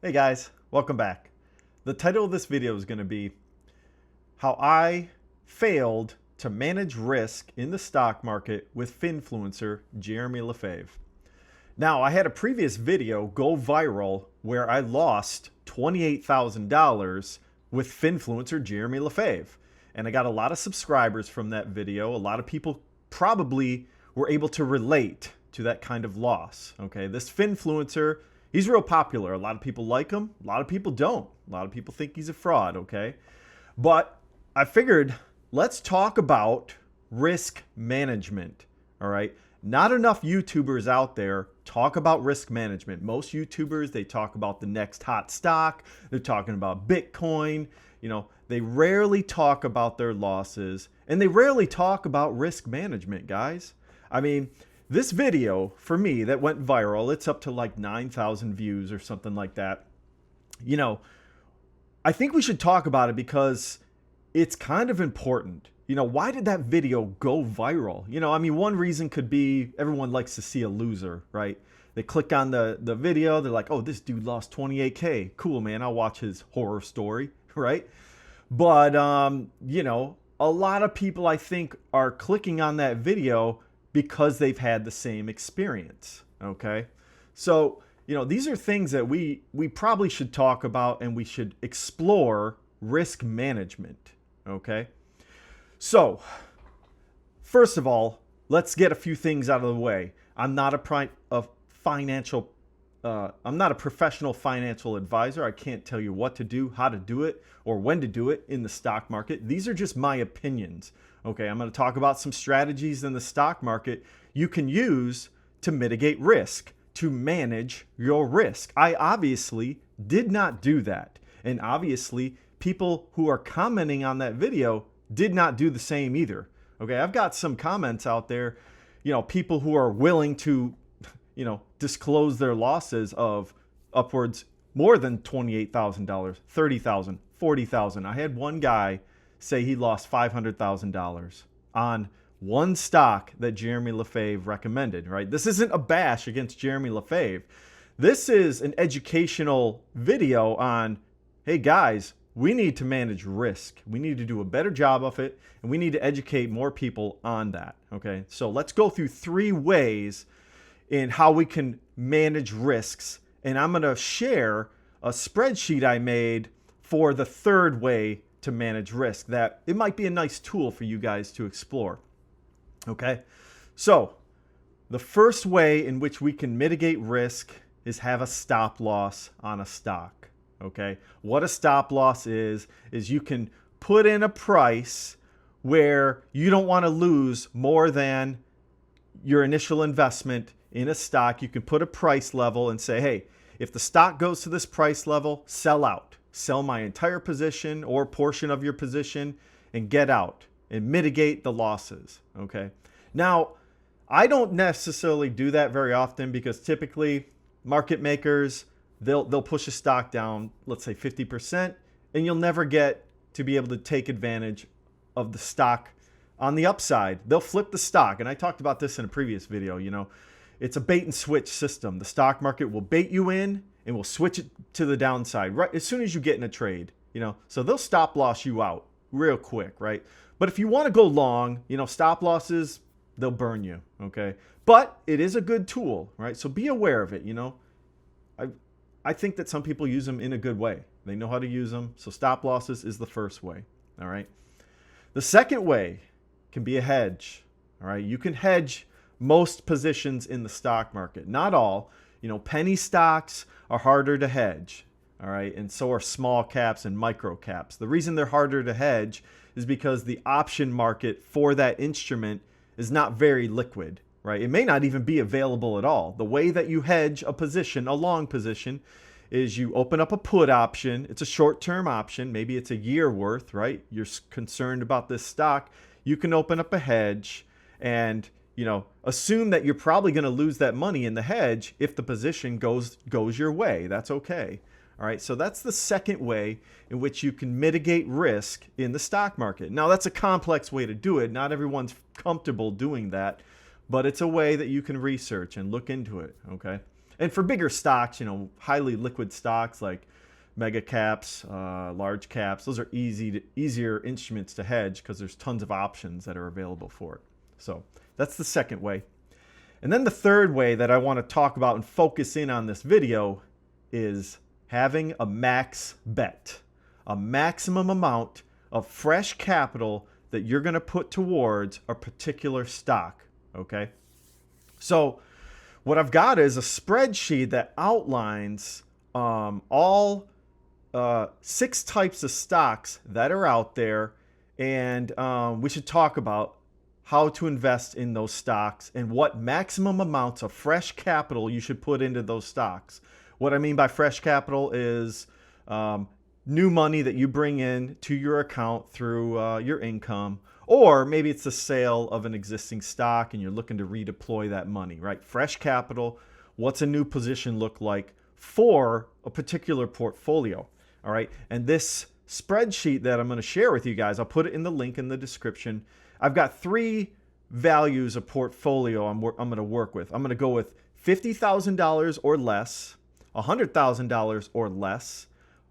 Hey guys, welcome back. The title of this video is going to be how I failed to manage risk in the stock market with FinFluencer Jeremy Lefebvre. Now, I had a previous video go viral where I lost $28,000 with FinFluencer Jeremy Lefebvre. And I got a lot of subscribers from that video. A lot of people probably were able to relate to that kind of loss. Okay, this FinFluencer, he's real popular. A lot of people like him. A lot of people don't. A lot of people think he's a fraud, okay? But I figured let's talk about risk management, all right? Not enough YouTubers out there talk about risk management. Most YouTubers, they talk about the next hot stock. They're talking about Bitcoin. They rarely talk about their losses, and they rarely talk about risk management, guys. I mean, this video, for me, that went viral, it's up to like 9,000 views or something like that. I think we should talk about it because it's kind of important. Why did that video go viral? One reason could be everyone likes to see a loser, right? They click on the video, they're like, oh, this dude lost 28K. Cool, man, I'll watch his horror story, right? But, a lot of people, I think, are clicking on that video because they've had the same experience, okay? So, these are things that we probably should talk about, and we should explore risk management, okay? So, first of all, let's get a few things out of the way. I'm not I'm not a professional financial advisor. I can't tell you what to do, how to do it, or when to do it in the stock market. These are just my opinions. Okay, I'm going to talk about some strategies in the stock market you can use to mitigate risk, to manage your risk. I obviously did not do that. And obviously, people who are commenting on that video did not do the same either. Okay, I've got some comments out there, people who are willing to disclose their losses of upwards more than $28,000, $30,000, $40,000. I had one guy say he lost $500,000 on one stock that Jeremy Lefebvre recommended, right? This isn't a bash against Jeremy Lefebvre. This is an educational video on, hey guys, we need to manage risk. We need to do a better job of it, and we need to educate more people on that, okay? So let's go through 3 ways in how we can manage risks. And I'm going to share a spreadsheet I made for the 3rd way to manage risk that it might be a nice tool for you guys to explore. Okay. So the first way in which we can mitigate risk is have a stop loss on a stock. Okay. What a stop loss is you can put in a price where you don't want to lose more than your initial investment in a stock. You can put a price level and say, hey, if the stock goes to this price level, sell out. Sell my entire position or portion of your position and get out and mitigate the losses, okay? Now, I don't necessarily do that very often because typically market makers, they'll push a stock down, let's say 50%, and you'll never get to be able to take advantage of the stock on the upside. They'll flip the stock, and I talked about this in a previous video, It's a bait and switch system. The stock market will bait you in and will switch it to the downside right as soon as you get in a trade, So they'll stop loss you out real quick, right? But if you want to go long, stop losses, they'll burn you, okay? But it is a good tool, right? So be aware of it, I think that some people use them in a good way. They know how to use them. So stop losses is the first way, all right? The second way can be a hedge, all right? You can hedge most positions in the stock market. Not all. Penny stocks are harder to hedge, all right? And so are small caps and micro caps. The reason they're harder to hedge is because the option market for that instrument is not very liquid, right? It may not even be available at all. The way that you hedge a position, a long position, is you open up a put option. It's a short-term option. Maybe it's a year worth, right? You're concerned about this stock. You can open up a hedge and assume that you're probably going to lose that money in the hedge if the position goes your way. That's okay. All right. So that's the second way in which you can mitigate risk in the stock market. Now, that's a complex way to do it. Not everyone's comfortable doing that, but it's a way that you can research and look into it. Okay. And for bigger stocks, you know, highly liquid stocks like mega caps, large caps, those are easier instruments to hedge because there's tons of options that are available for it. So that's the second way. And then the third way that I want to talk about and focus in on this video is having a max bet, a maximum amount of fresh capital that you're going to put towards a particular stock. Okay. So what I've got is a spreadsheet that outlines all 6 types of stocks that are out there, and we should talk about how to invest in those stocks and what maximum amounts of fresh capital you should put into those stocks. What I mean by fresh capital is new money that you bring in to your account through your income, or maybe it's the sale of an existing stock and you're looking to redeploy that money, right? Fresh capital, what's a new position look like for a particular portfolio, all right? And this spreadsheet that I'm going to share with you guys, I'll put it in the link in the description. I've got 3 values of portfolio I'm going to work with. I'm going to go with $50,000 or less, $100,000 or less,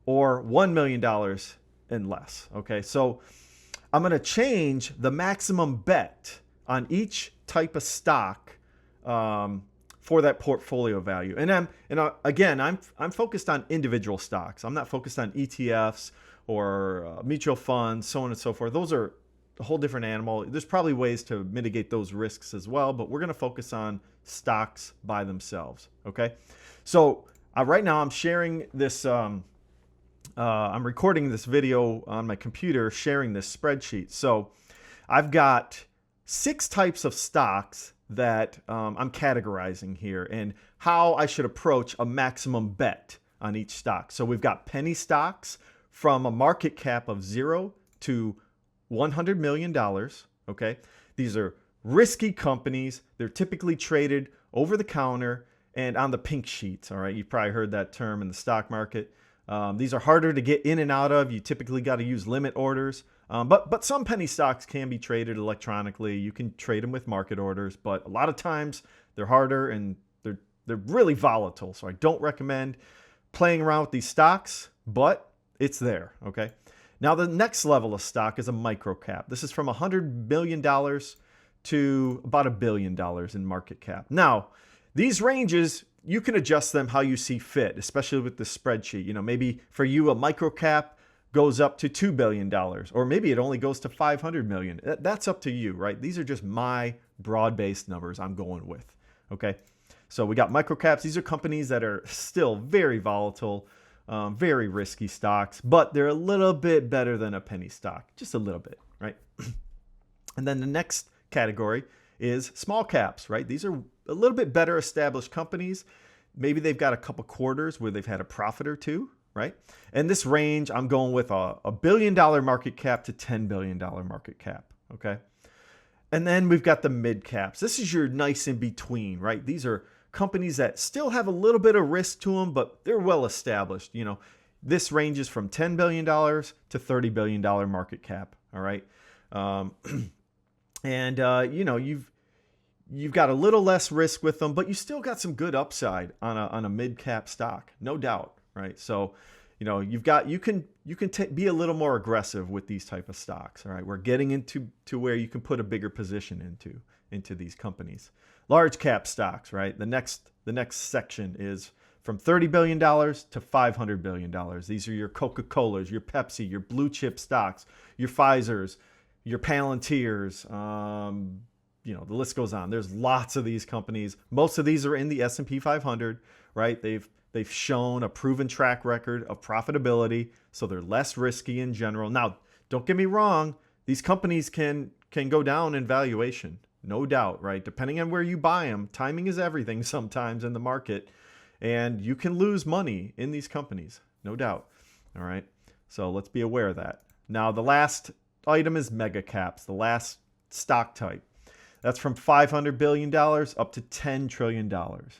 or $1 million and less. Okay, so I'm going to change the maximum bet on each type of stock for that portfolio value. And I'm focused on individual stocks. I'm not focused on ETFs or mutual funds, so on and so forth. Those are a whole different animal. There's probably ways to mitigate those risks as well, but we're going to focus on stocks by themselves. Okay, so right now I'm sharing this. I'm recording this video on my computer, sharing this spreadsheet. So I've got 6 types of stocks that I'm categorizing here and how I should approach a maximum bet on each stock. So we've got penny stocks from a market cap of 0 to $100 million. Okay, these are risky companies. They're typically traded over the counter and on the pink sheets. All right, you've probably heard that term in the stock market. These are harder to get in and out of. You typically got to use limit orders. But some penny stocks can be traded electronically. You can trade them with market orders, but a lot of times they're harder and they're really volatile. So I don't recommend playing around with these stocks, but it's there. Okay. Now the next level of stock is a micro cap. This is from $100 million to about $1 billion in market cap. Now, these ranges, you can adjust them how you see fit, especially with the spreadsheet. You know, maybe for you, a micro cap goes up to $2 billion, or maybe it only goes to 500 million. That's up to you, right? These are just my broad-based numbers I'm going with. Okay. So we got micro caps. These are companies that are still very volatile, very risky stocks, but they're a little bit better than a penny stock, just a little bit, right? And then the next category is small caps, right? These are a little bit better established companies. Maybe they've got a couple quarters where they've had a profit or two, right? And this range, I'm going with a $1 billion market cap to $10 billion market cap, okay? And then we've got the mid caps. This is your nice in between, right? These are companies that still have a little bit of risk to them, but they're well established. You know, this ranges from $10 billion to $30 billion market cap, all right? You know, you've got a little less risk with them, but you still got some good upside on a mid cap stock, no doubt, right? So, you know, you can be a little more aggressive with these type of stocks. All right, we're getting into where you can put a bigger position into these companies. Large cap stocks, right? The next section is from $30 billion to $500 billion. These are your Coca-Colas, your Pepsi, your blue chip stocks, your Pfizers, your Palantirs. You know, the list goes on. There's lots of these companies. Most of these are in the S&P 500, right? They've shown a proven track record of profitability, so they're less risky in general. Now, don't get me wrong, these companies can go down in valuation, no doubt, right? Depending on where you buy them, timing is everything sometimes in the market, and you can lose money in these companies, no doubt. All right, so let's be aware of that. Now, the last item is mega caps, the last stock type. That's from $500 billion up to $10 trillion.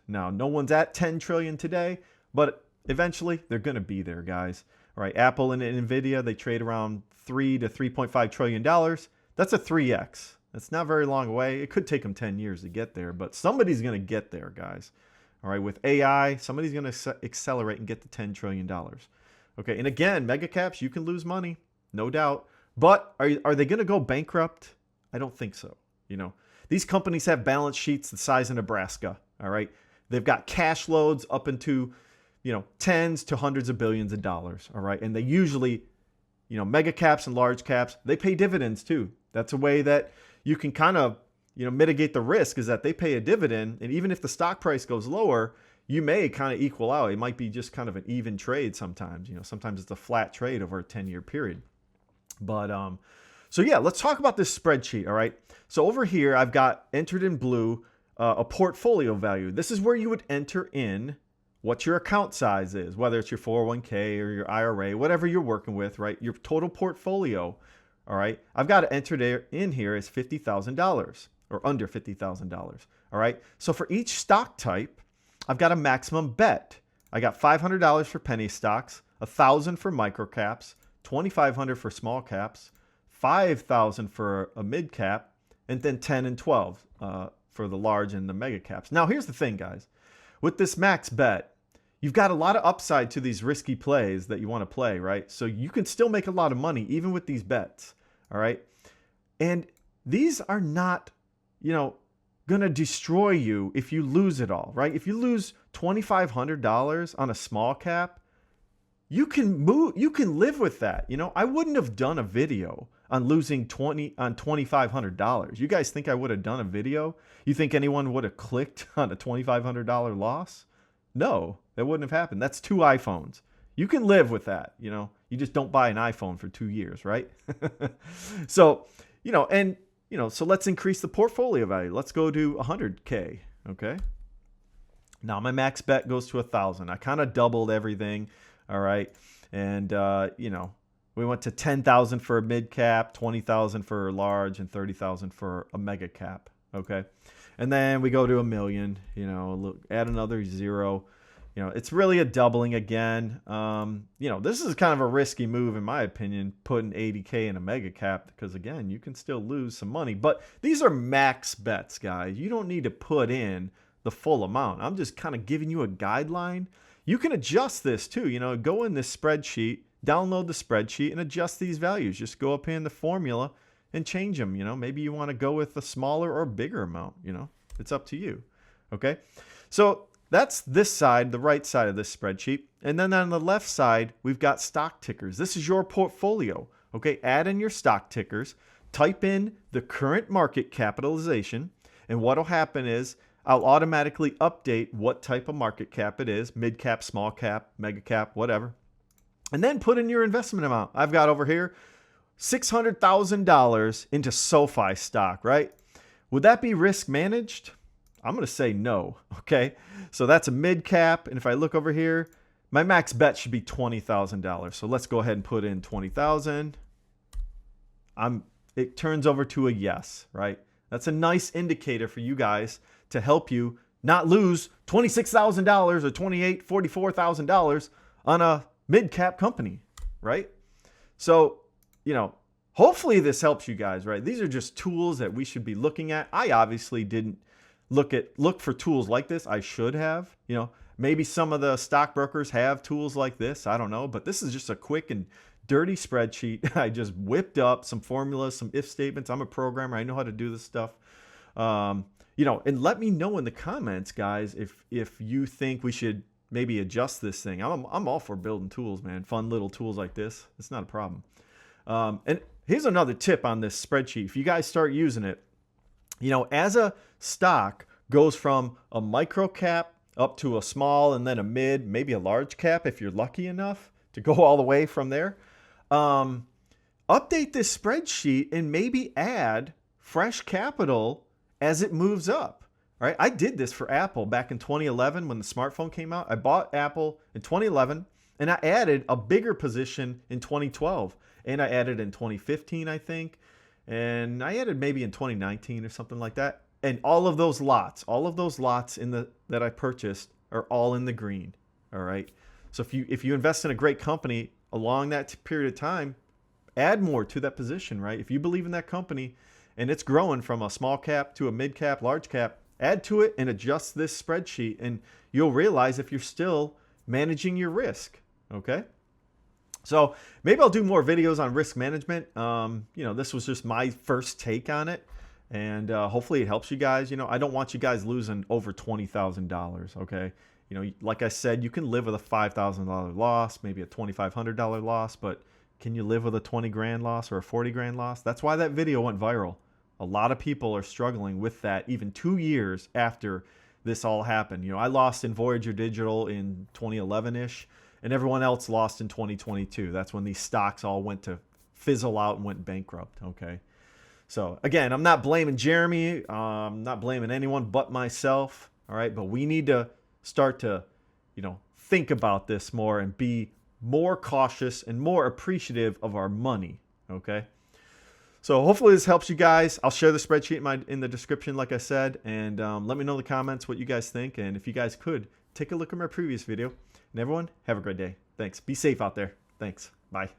Now, no one's at $10 trillion today, but eventually they're going to be there, guys. All right, Apple and Nvidia, they trade around $3 to $3.5 trillion. That's a 3x. That's not very long away. It could take them 10 years to get there, but somebody's going to get there, guys. All right, with AI, somebody's going to accelerate and get to $10 trillion. Okay, and again, mega caps, you can lose money, no doubt. But are they going to go bankrupt? I don't think so. These companies have balance sheets the size of Nebraska. All right, they've got cash loads up into, tens to hundreds of billions of dollars. All right, and they usually, mega caps and large caps, they pay dividends too. That's a way that you can kind of, mitigate the risk, is that they pay a dividend. And even if the stock price goes lower, you may kind of equal out. It might be just kind of an even trade sometimes. Sometimes it's a flat trade over a 10-year period. But so yeah, let's talk about this spreadsheet. All right. So over here, I've got entered in blue a portfolio value. This is where you would enter in what your account size is, whether it's your 401k or your IRA, whatever you're working with, right? Your total portfolio. All right. I've got to enter in here as $50,000 or under $50,000. All right. So for each stock type, I've got a maximum bet. I got $500 for penny stocks, $1,000 for micro caps, $2,500 for small caps, $5,000 for a mid cap, and then 10 and 12 for the large and the mega caps. Now, here's the thing, guys. With this max bet, you've got a lot of upside to these risky plays that you want to play, right? So you can still make a lot of money even with these bets, all right? And these are not, going to destroy you if you lose it all, right? If you lose $2,500 on a small cap, you can live with that. I wouldn't have done a video on losing $2,500. You guys think I would have done a video? You think anyone would have clicked on a $2,500 loss? No, that wouldn't have happened. That's 2 iPhones. You can live with that. You just don't buy an iPhone for 2 years, right? So, so let's increase the portfolio value. Let's go to 100K. Okay. Now my max bet goes to 1,000. I kind of doubled everything. All right. And, we went to 10,000 for a mid cap, 20,000 for a large, and 30,000 for a mega cap. Okay. And then we go to $1 million, add another zero. It's really a doubling again. This is kind of a risky move, in my opinion, putting 80K in a mega cap, because again, you can still lose some money, but these are max bets, guys. You don't need to put in the full amount. I'm just kind of giving you a guideline. You can adjust this too, go in this spreadsheet, download the spreadsheet and adjust these values. Just go up here in the formula and change them. Maybe you want to go with a smaller or bigger amount, it's up to you. Okay. So that's this side, the right side of this spreadsheet. And then on the left side, we've got stock tickers. This is your portfolio. Okay. Add in your stock tickers, type in the current market capitalization. And what'll happen is I'll automatically update what type of market cap it is, mid cap, small cap, mega cap, whatever. And then put in your investment amount. I've got over here $600,000 into SoFi stock, right? Would that be risk managed? I'm going to say no. Okay. So that's a mid cap. And if I look over here, my max bet should be $20,000. So let's go ahead and put in 20,000. It turns over to a yes, right? That's a nice indicator for you guys to help you not lose $26,000 or $44,000 on a mid-cap company, right? So, hopefully this helps you guys, right? These are just tools that we should be looking at. I obviously didn't look for tools like this. I should have, maybe some of the stockbrokers have tools like this. I don't know, but this is just a quick and dirty spreadsheet. I just whipped up some formulas, some if statements. I'm a programmer. I know how to do this stuff. And let me know in the comments, guys, if you think we should maybe adjust this thing. I'm all for building tools, man. Fun little tools like this. It's not a problem. And here's another tip on this spreadsheet. If you guys start using it, as a stock goes from a micro cap up to a small and then a mid, maybe a large cap, if you're lucky enough to go all the way from there, update this spreadsheet and maybe add fresh capital as it moves up. Right? I did this for Apple back in 2011 when the smartphone came out. I bought Apple in 2011 and I added a bigger position in 2012 and I added in 2015, I think. And I added maybe in 2019 or something like that. And all of those lots that I purchased are all in the green. All right. So if you invest in a great company along that period of time, add more to that position, right? If you believe in that company and it's growing from a small cap to a mid cap, large cap, add to it and adjust this spreadsheet, and you'll realize if you're still managing your risk. Okay. So maybe I'll do more videos on risk management. This was just my first take on it, and hopefully it helps you guys. I don't want you guys losing over $20,000. Okay. Like I said, you can live with a $5,000 loss, maybe a $2,500 loss, but can you live with a 20 grand loss or a 40 grand loss? That's why that video went viral. A lot of people are struggling with that even 2 years after this all happened. I lost in Voyager Digital in 2011-ish, and everyone else lost in 2022. That's when these stocks all went to fizzle out and went bankrupt. Okay. So again, I'm not blaming Jeremy. I'm not blaming anyone but myself. All right. But we need to start to, think about this more and be more cautious and more appreciative of our money. Okay. So hopefully this helps you guys. I'll share the spreadsheet in the description, like I said, and let me know in the comments what you guys think. And if you guys could, take a look at my previous video. And everyone, have a great day. Thanks. Be safe out there. Thanks. Bye.